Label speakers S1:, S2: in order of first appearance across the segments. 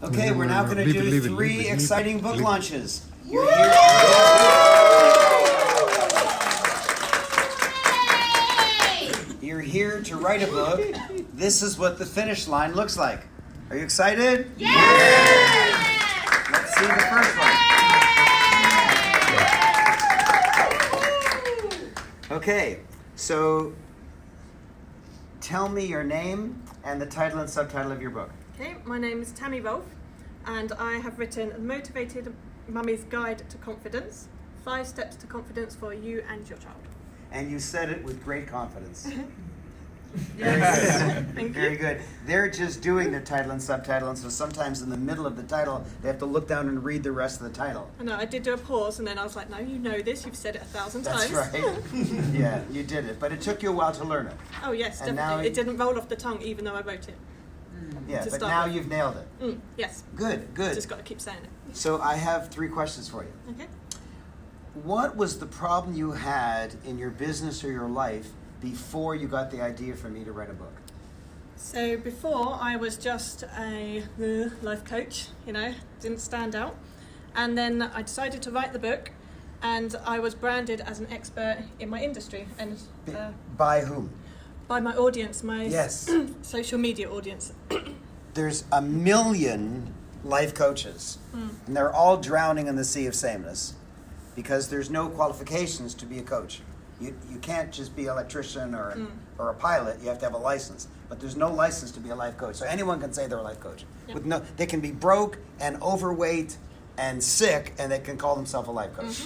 S1: Okay, we're now going to do three exciting book launches. You're here to write a book. This is what the finish line looks like. Are you excited?
S2: Yes!
S1: Let's see the first one. Okay, so tell me your name and the title and subtitle of your book.
S3: Okay, my name is Tammy Rolfe, and I have written Motivated Mummy's Guide to Confidence, 5 Steps to Confidence for You and Your Child.
S1: And you said it with great confidence.
S3: Yes. Thank
S1: Very
S3: you.
S1: good. They're just doing the title and subtitle, and so sometimes in the middle of the title, they have to look down and read the rest of the title.
S3: I know, I did do a pause, and then I was like, no, you know this, you've said it 1,000
S1: That's
S3: times.
S1: right. Yeah, you did it. But it took you a while to learn it.
S3: Oh yes,
S1: And
S3: definitely.
S1: now
S3: It didn't roll off the tongue even though I wrote it.
S1: Yeah,
S3: To
S1: but
S3: start
S1: now
S3: with.
S1: you've nailed it.
S3: Yes,
S1: Good, good.
S3: just got to keep saying it.
S1: So I have 3 questions for you.
S3: Okay.
S1: What was the problem you had in your business or your life before you got the idea for me to write a book?
S3: So before I was just a life coach, didn't stand out. And then I decided to write the book, and I was branded as an expert in my industry and
S1: By whom?
S3: by my audience, my
S1: Yes.
S3: social media audience.
S1: There's a million life coaches, and they're all drowning in the sea of sameness because there's no qualifications to be a coach. You can't just be an electrician or a pilot. You have to have a license. But there's no license to be a life coach. So anyone can say they're a life coach.
S3: Yeah.
S1: They can be broke and overweight and sick, and they can call themselves a life coach.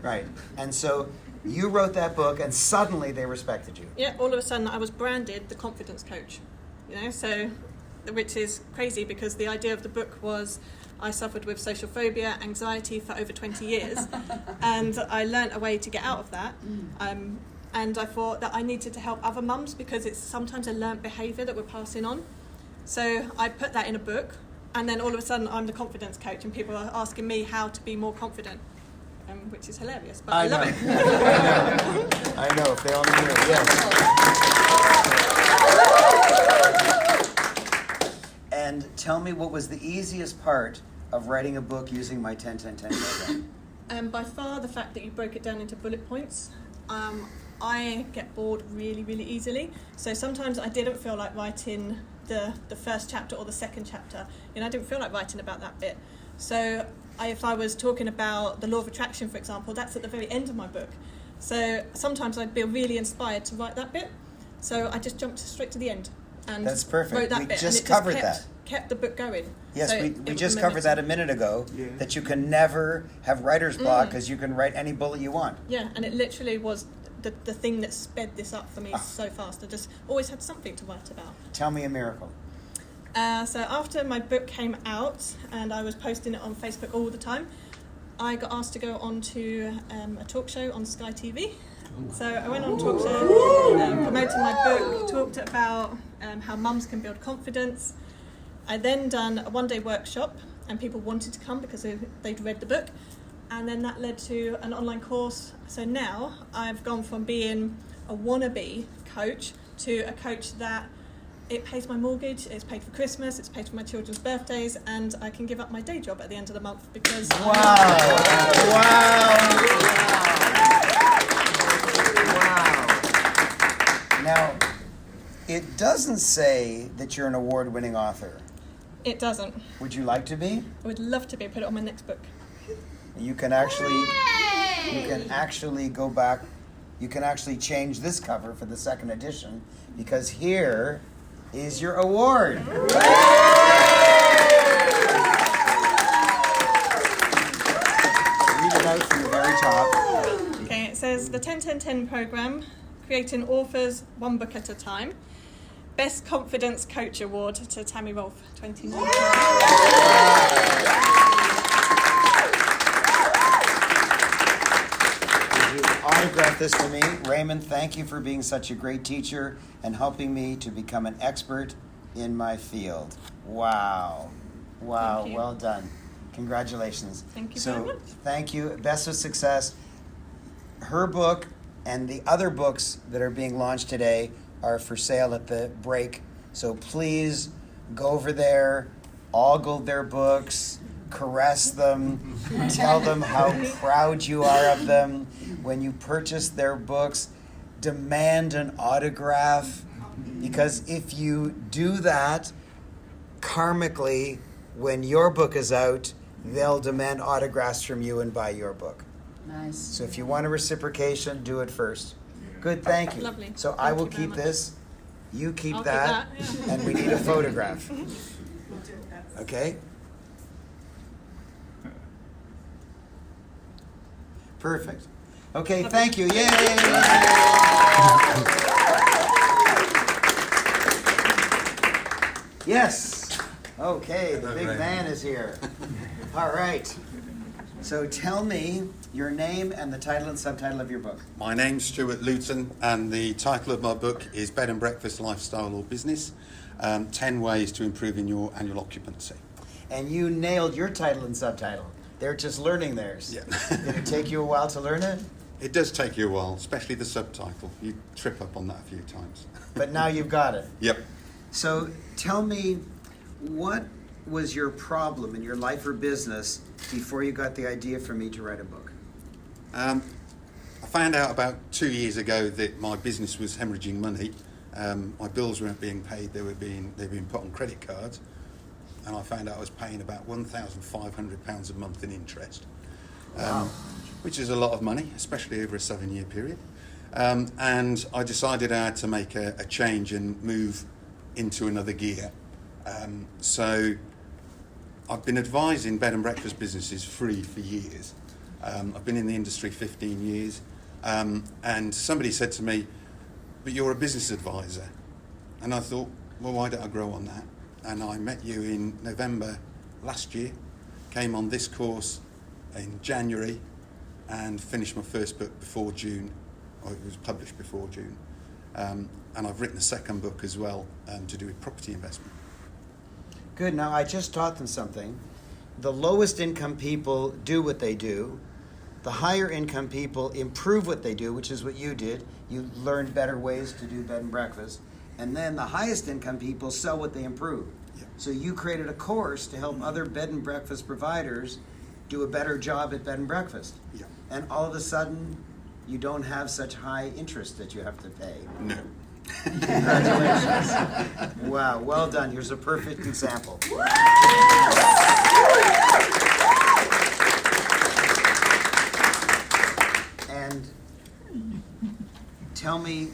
S1: Right. And so you wrote that book, and suddenly they respected you.
S3: Yeah, all of a sudden I was branded the confidence coach, so, which is crazy because the idea of the book was I suffered with social phobia, anxiety for over 20 years, and I learnt a way to get out of that. And I thought that I needed to help other mums because it's sometimes a learnt behaviour that we're passing on. So I put that in a book, and then all of a sudden I'm the confidence coach, and people are asking me how to be more confident, which is hilarious. But I love it.
S1: I know, if they only knew. Yes. And tell me, what was the easiest part of writing a book using my 10-10-10 program?
S3: By far the fact that you broke it down into bullet points. I get bored really, really easily. So sometimes I didn't feel like writing the first chapter or the second chapter. I didn't feel like writing about that bit. So if I was talking about the law of attraction, for example, that's at the very end of my book. So sometimes I'd be really inspired to write that bit. So I just jumped straight to the end. And
S1: That's perfect.
S3: wrote that
S1: We
S3: bit,
S1: just
S3: and it
S1: covered
S3: kept the book going.
S1: Yes,
S3: So
S1: we
S3: it
S1: just
S3: was
S1: covered that a
S3: momentum.
S1: minute ago, that you can never have writer's block because you can write any bullet you want.
S3: Yeah, and it literally was the thing that sped this up for me so fast. I just always had something to write about.
S1: Tell me a miracle.
S3: So after my book came out and I was posting it on Facebook all the time, I got asked to go on to a talk show on Sky TV. So I went on a talk show, promoted my book, talked about how mums can build confidence. I then done a one-day workshop, and people wanted to come because they'd read the book. And then that led to an online course. So now I've gone from being a wannabe coach to a coach that it pays my mortgage, it's paid for Christmas, it's paid for my children's birthdays, and I can give up my day job at the end of the month because...
S1: Wow. Now, it doesn't say that you're an award-winning author.
S3: It doesn't.
S1: Would you like to be?
S3: I would love to put it on my next book.
S1: You can actually go back. You can actually change this cover for the second edition because here is your award. Read it out from the very top.
S3: Okay, it says the 10-10-10 program, creating authors one book at a time. Best Confidence Coach Award to Tammy Rolfe, 2019.
S1: Autograph this to me. Raymond, thank you for being such a great teacher and helping me to become an expert in my field. Wow. Wow,
S3: Thank you.
S1: Well done. Congratulations.
S3: Thank you
S1: so,
S3: very much.
S1: Thank you. Best of success. Her book and the other books that are being launched today are for sale at the break. So please go over there, ogle their books, caress them, tell them how proud you are of them. When you purchase their books, demand an autograph. Because if you do that, karmically, when your book is out, they'll demand autographs from you and buy your book.
S2: Nice.
S1: So if you want a reciprocation, do it first. Good, thank you.
S3: Lovely.
S1: So
S3: Thank
S1: I will
S3: you very
S1: keep
S3: much.
S1: this. You keep
S3: I'll
S1: that.
S3: keep that, yeah.
S1: And we need a photograph. Okay? Perfect. Okay, thank you. Yay! Yes. Okay, the big man is here. All right. So tell me your name and the title and subtitle of your book.
S4: My name's Stuart Luton, and the title of my book is Bed and Breakfast, Lifestyle or Business, 10 Ways to Improving Your Annual Occupancy.
S1: And you nailed your title and subtitle. They're just learning theirs.
S4: Yeah.
S1: Did it take you a while to learn it?
S4: It does take you a while, especially the subtitle. You trip up on that a few times.
S1: But now you've got it.
S4: Yep.
S1: So tell me, what was your problem in your life or business before you got the idea for me to write a book?
S4: I found out about 2 years ago that my business was hemorrhaging money. My bills weren't being paid; they were being put on credit cards, and I found out I was paying about £1,500 a month in interest, which is a lot of money, especially over a 7-year period. And I decided I had to make a change and move into another gear. So I've been advising bed and breakfast businesses free for years. I've been in the industry 15 years, and somebody said to me, "But you're a business advisor." And I thought, well, why don't I grow on that? And I met you in November last year, came on this course in January, and finished my first book before June, or it was published before June. And I've written a second book as well to do with property investment.
S1: Good. Now, I just taught them something. The lowest income people do what they do. The higher income people improve what they do, which is what you did. You learned better ways to do bed and breakfast. And then the highest income people sell what they improve.
S4: Yeah.
S1: So you created a course to help other bed and breakfast providers do a better job at bed and breakfast.
S4: Yeah.
S1: And all of a sudden, you don't have such high interest that you have to pay.
S4: No.
S1: Congratulations. Wow, well done. Here's a perfect example. And tell me,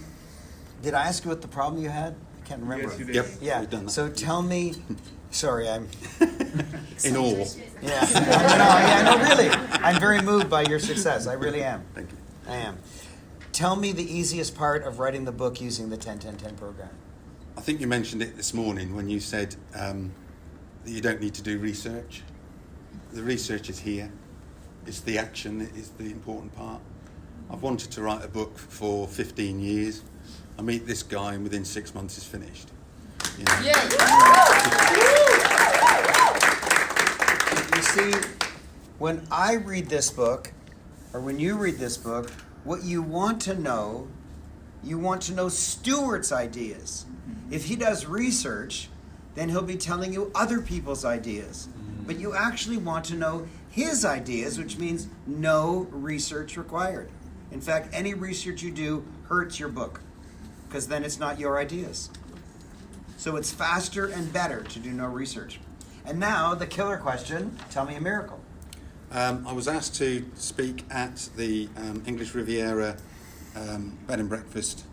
S1: did I ask you what the problem you had? I can't remember.
S5: Yes, you did.
S4: Yep.
S1: Yeah,
S4: We've done that.
S1: so tell me, sorry, I'm,
S4: In all.
S1: no, really. I'm very moved by your success. I really am.
S4: Thank you.
S1: I am. Tell me the easiest part of writing the book using the 10-10-10 program.
S4: I think you mentioned it this morning when you said that you don't need to do research. The research is here. It's the action that is the important part. I've wanted to write a book for 15 years. I meet this guy and within 6 months it's finished. You know?
S1: You see, when I read this book, or when you read this book, what you want to know Stuart's ideas. If he does research, then he'll be telling you other people's ideas. But you actually want to know his ideas, which means no research required. In fact, any research you do hurts your book, because then it's not your ideas. So it's faster and better to do no research. And now, the killer question, tell me a miracle.
S4: I was asked to speak at the English Riviera bed and breakfast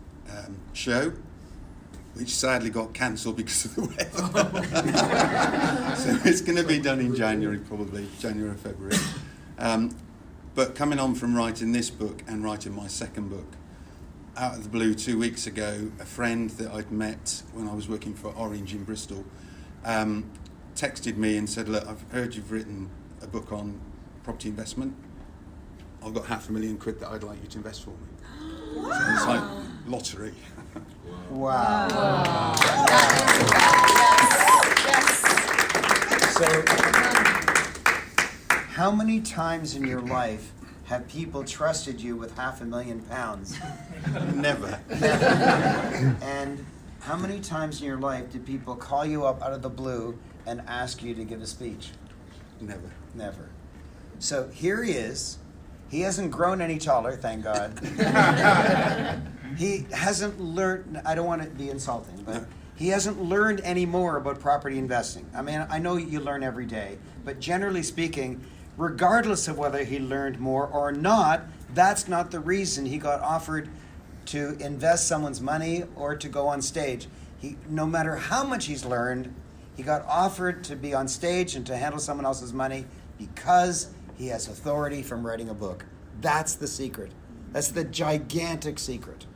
S4: show, which sadly got cancelled because of the weather. So it's going to be done in January, probably, January or February. But coming on from writing this book and writing my second book, out of the blue 2 weeks ago, a friend that I'd met when I was working for Orange in Bristol texted me and said, "Look, I've heard you've written a book on property investment. I've got £500,000 that I'd like you to invest for me." So it's like lottery.
S1: Wow. So, how many times in your life have people trusted you with £500,000?
S4: Never.
S1: And How many times in your life did people call you up out of the blue and ask you to give a speech?
S4: Never.
S1: Never. So here he is. He hasn't grown any taller, thank God. He hasn't learned, I don't want to be insulting, but he hasn't learned any more about property investing. I mean, I know you learn every day, but generally speaking, regardless of whether he learned more or not, that's not the reason he got offered to invest someone's money or to go on stage. No matter how much he's learned, he got offered to be on stage and to handle someone else's money because he has authority from writing a book. That's the secret. That's the gigantic secret.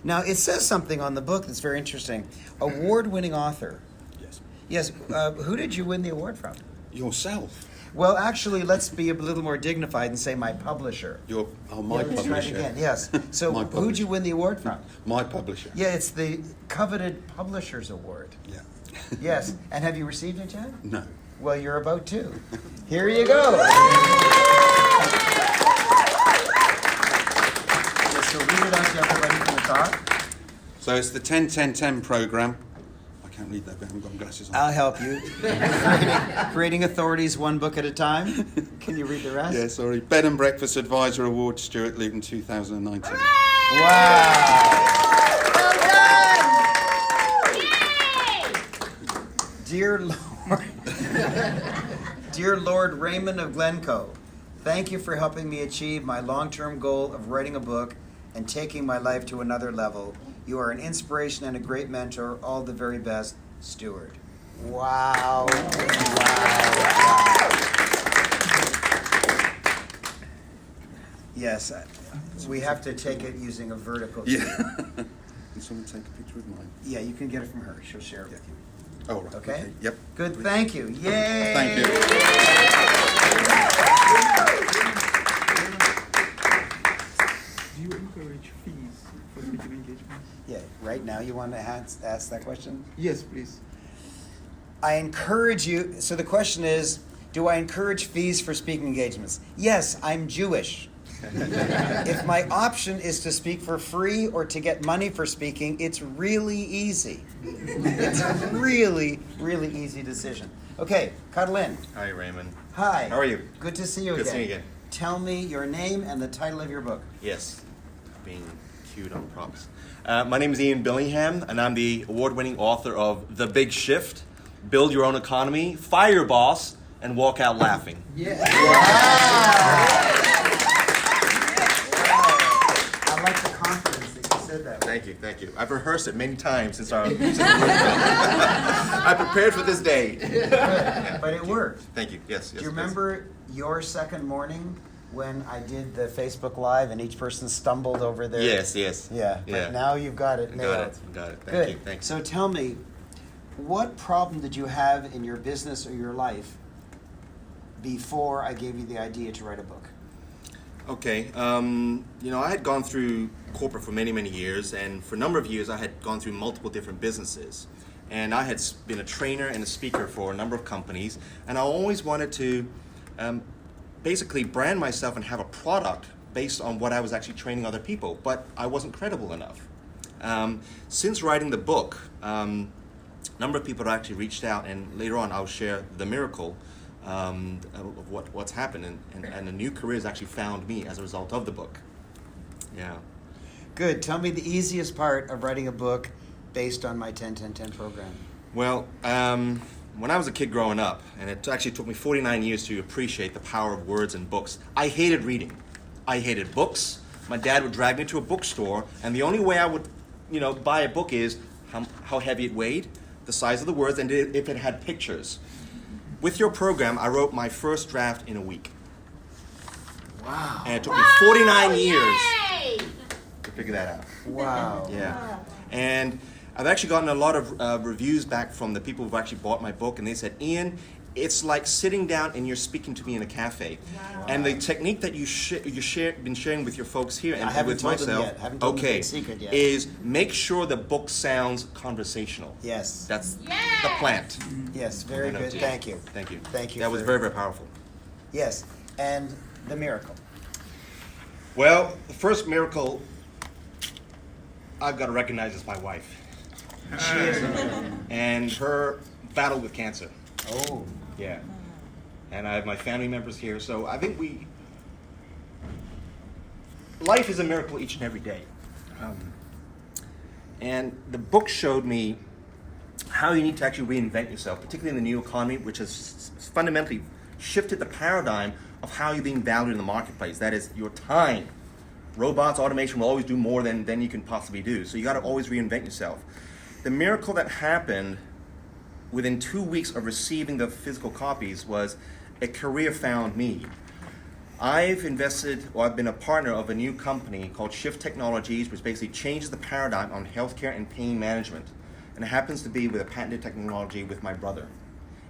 S1: Now, it says something on the book that's very interesting. Award-winning author.
S4: Yes.
S1: Yes. Who did you win the award from?
S4: Yourself.
S1: Well, actually, let's be a little more dignified and say my publisher.
S4: My
S1: Let's try it
S4: publisher.
S1: again. Yes. So
S4: My
S1: who'd you win the award from?
S4: My publisher.
S1: Yeah, it's the coveted Publishers Award.
S4: Yeah.
S1: Yes. And have you received it yet?
S4: No.
S1: Well, you're about to. Here you go. So read it out to everybody from the top.
S4: So it's the 10-10-10 program. I can't read that, but I haven't got my glasses on.
S1: I'll help you. Creating authorities one book at a time. Can you read the rest?
S4: Yeah, sorry. Bed and Breakfast Advisor Award, Stuart Luton, 2019.
S1: Wow.
S2: Well done!
S1: Dear Lord, dear Lord Raymond of Glencoe, thank you for helping me achieve my long-term goal of writing a book and taking my life to another level. You are an inspiration and a great mentor. All the very best, Stuart. Wow. Wow. Yes, we have to take it using a vertical.
S4: Yeah. Can someone take a picture of mine?
S1: Yeah, you can get it from her. She'll share it with you.
S4: Oh, right.
S1: Okay?
S4: Yep.
S1: Good, thank you. Yay!
S4: Thank you.
S5: Do you encourage fees for speaking engagements?
S1: Yeah, right now you want to ask that question?
S5: Yes, please.
S1: I encourage you, so the question is, do I encourage fees for speaking engagements? Yes, I'm Jewish. If my option is to speak for free or to get money for speaking, it's really easy. It's a really, really easy decision. Okay, cuddle in.
S6: Hi, Raymond.
S1: Hi.
S6: How are you?
S1: Good to see you
S6: Good
S1: again.
S6: seeing you again.
S1: Tell me your name and the title of your book.
S6: Yes, being cued on props. My name is Ian Billingham, and I'm the award-winning author of The Big Shift, Build Your Own Economy, Fire Your Boss, and Walk Out Laughing.
S1: Yeah. Wow. I like the confidence that you said that.
S6: Thank you, thank you. I've rehearsed it many times since our I prepared for this day.
S1: But it worked.
S6: Thank you. Yes, yes.
S1: Do you remember your second morning when I did the Facebook Live and each person stumbled over there?
S6: Yes, yes.
S1: Yeah, but now you've got it nailed.
S6: Got it. Got it. Thank
S1: Good.
S6: you. Thank you.
S1: So tell me, what problem did you have in your business or your life before I gave you the idea to write a book?
S6: Okay, I had gone through corporate for many, many years, and for a number of years I had gone through multiple different businesses. And I had been a trainer and a speaker for a number of companies, and I always wanted to basically brand myself and have a product based on what I was actually training other people, but I wasn't credible enough. Since writing the book, a number of people have actually reached out, and later on I'll share the miracle of what's happened, and a new career has actually found me as a result of the book. Yeah.
S1: Good. Tell me the easiest part of writing a book based on my 10-10-10 program.
S6: Well, when I was a kid growing up, and it actually took me 49 years to appreciate the power of words and books, I hated reading. I hated books. My dad would drag me to a bookstore, and the only way I would, buy a book is how heavy it weighed, the size of the words, and if it had pictures. With your program, I wrote my first draft in a week.
S1: Wow.
S6: And it took me 49 years
S2: Yay!
S6: to figure that out.
S1: Wow.
S6: Yeah. And I've actually gotten a lot of reviews back from the people who've actually bought my book, and they said, Ian, it's like sitting down and you're speaking to me in a cafe. Wow. And the technique that you've been sharing with your folks here and
S1: I haven't
S6: with
S1: told them
S6: myself,
S1: yet. Haven't told them the big secret yet.
S6: is make sure the book sounds conversational.
S1: Yes.
S6: That's
S2: Yes.
S6: the plant.
S1: Yes, very good. Thank you.
S6: Thank you.
S1: Thank you
S6: That was
S1: for-
S6: very, very powerful.
S1: Yes. And the miracle.
S6: Well, the first miracle I've got to recognize is my wife.
S1: She is.
S6: and her battle with cancer.
S1: Oh.
S6: Yeah. And I have my family members here, so I think life is a miracle each and every day. And the book showed me how you need to actually reinvent yourself, particularly in the new economy, which has fundamentally shifted the paradigm of how you're being valued in the marketplace. That is your time. Robots, automation will always do more than you can possibly do. So you got to always reinvent yourself. The miracle that happened within 2 weeks of receiving the physical copies was a career found me. I've been a partner of a new company called Shift Technologies, which basically changes the paradigm on healthcare and pain management. And it happens to be with a patented technology with my brother.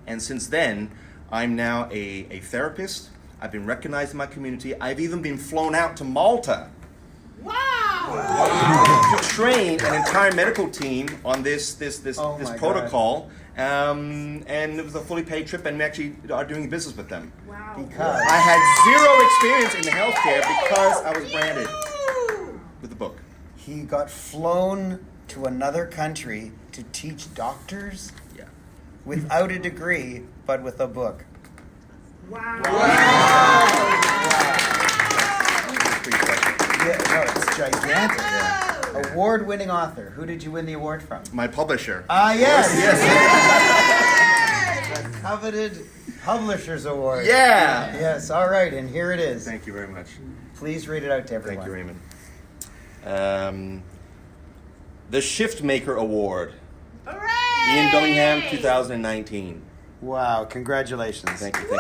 S6: And since then, I'm now a therapist. I've been recognized in my community. I've even been flown out to Malta to train an entire medical team on this protocol. And it was a fully paid trip, and we actually are doing business with them.
S2: Wow.
S1: Because
S6: I had zero experience in the healthcare because I was branded with the book.
S1: he got flown to another country to teach doctors
S6: Yeah.
S1: without a degree, but with a book.
S2: Wow.
S6: Pretty special.
S1: Yeah, no, it's gigantic. Award-winning author. Who did you win the award from?
S6: My publisher.
S1: Yes.
S6: Yes.
S1: The coveted Publishers Award.
S6: Yeah.
S1: Yes, all right, and here it is.
S6: Thank you very much.
S1: Please read it out to everyone.
S6: Thank you, Raymond. The Shift Maker Award.
S2: Hooray!
S6: Ian Billingham, 2019.
S1: Wow, congratulations.
S6: Thank you, Raymond.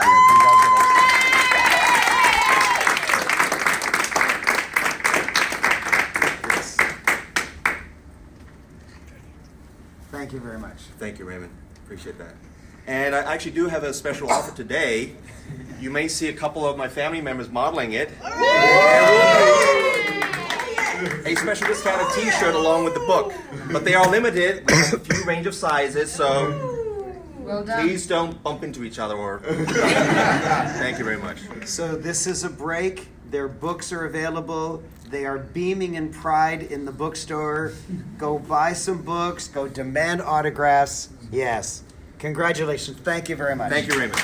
S1: Thank you very much.
S6: Thank you, Raymond. Appreciate that. And I actually do have a special offer today. You may see a couple of my family members modeling it. A special discounted t-shirt along with the book. But they are limited. We have a few range of sizes, so
S2: Well done.
S6: please don't bump into each other or... Thank you very much.
S1: So this is a break. Their books are available. They are beaming in pride in the bookstore. Go buy some books. Go demand autographs. Yes. Congratulations. Thank you very much.
S6: Thank you, Raymond.